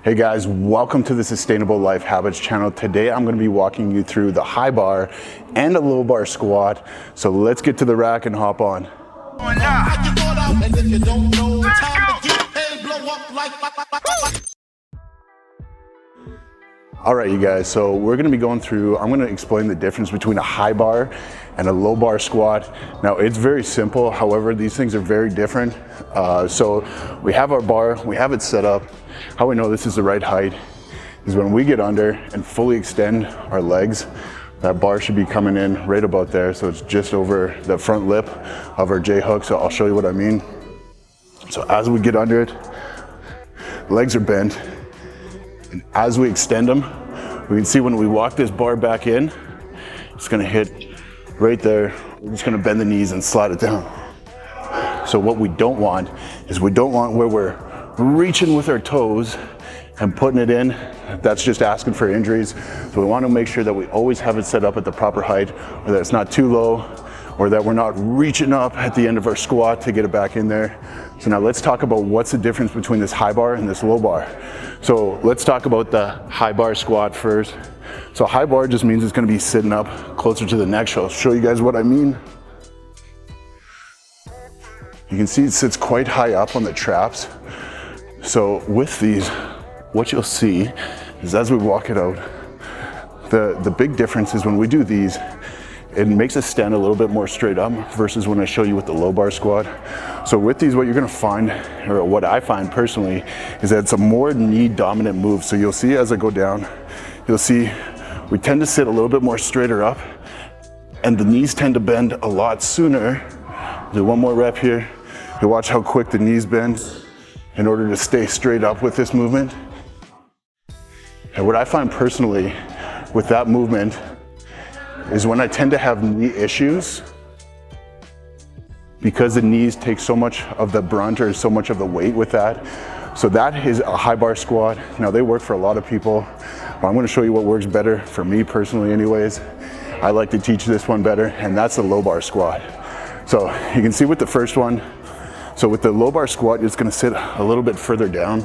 Hey guys, welcome to the Sustainable Life Habits channel. Today I'm going to be walking you through the high bar and a low bar squat. So let's get to the rack and hop on. All right, you guys, so we're going to be going through, I'm going to explain the difference between a high bar and a low bar squat. Now it's very simple, however, these things are very different. So we have our bar, we have it set up. How we know this is the right height is when we get under and fully extend our legs. That bar should be coming in right about there, so it's just over the front lip of our J hook. So I'll show you what I mean. So as we get under it, legs are bent, and as we extend them, we can see when we walk this bar back in, it's gonna hit right there. We're just gonna bend the knees and slide it down. So what we don't want is we don't want where we're reaching with our toes and putting it in. That's just asking for injuries. So we want to make sure that we always have it set up at the proper height, or that it's not too low, or that we're not reaching up at the end of our squat to get it back in there. So now let's talk about what's the difference between this high bar and this low bar. So let's talk about the high bar squat first. So high bar just means it's going to be sitting up closer to the neck. So I'll show you guys what I mean. You can see it sits quite high up on the traps. So with these, what you'll see is as we walk it out, the big difference is when we do these, it makes us stand a little bit more straight up versus when I show you with the low bar squat. So with these, what you're gonna find, or what I find personally, is that it's a more knee dominant move. So you'll see as I go down, you'll see we tend to sit a little bit more straighter up, and the knees tend to bend a lot sooner. Do one more rep here. You'll watch how quick the knees bend in order to stay straight up with this movement. And what I find personally with that movement is when I tend to have knee issues, because the knees take so much of the brunt or so much of the weight with that. So that is a high bar squat. Now they work for a lot of people, but I'm gonna show you what works better for me personally anyways. I like to teach this one better, and that's the low bar squat. So you can see with the first one, so with the low bar squat, you're just gonna sit a little bit further down.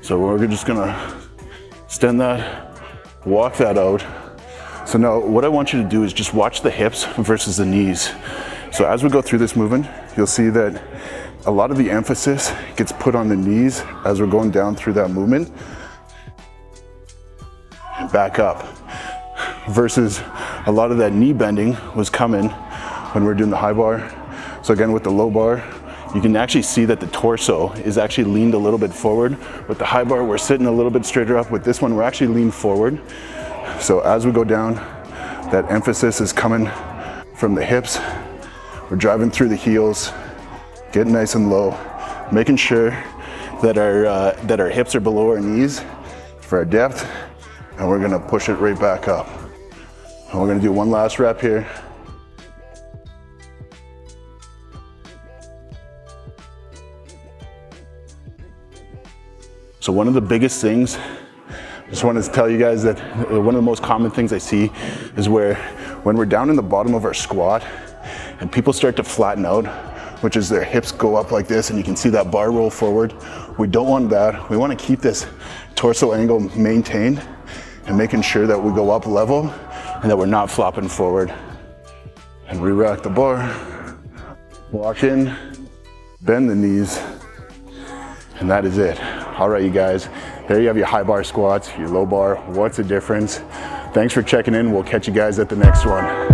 So we're just gonna extend that, walk that out. So now what I want you to do is just watch the hips versus the knees. So as we go through this movement, you'll see that a lot of the emphasis gets put on the knees as we're going down through that movement. And back up. Versus a lot of that knee bending was coming when we're doing the high bar. So again, with the low bar, you can actually see that the torso is actually leaned a little bit forward. With the high bar, we're sitting a little bit straighter up. With this one, we're actually leaned forward. So as we go down, that emphasis is coming from the hips. We're driving through the heels, getting nice and low, making sure that our hips are below our knees for our depth, and we're gonna push it right back up. And we're gonna do one last rep here. So one of the biggest things, I just wanted to tell you guys that one of the most common things I see is when we're down in the bottom of our squat and people start to flatten out, which is their hips go up like this and you can see that bar roll forward. We don't want that. We want to keep this torso angle maintained and making sure that we go up level and that we're not flopping forward. And re-rack the bar, walk in, bend the knees, and that is it. All right, you guys, there you have your high bar squats, your low bar. What's the difference? Thanks for checking in. We'll catch you guys at the next one.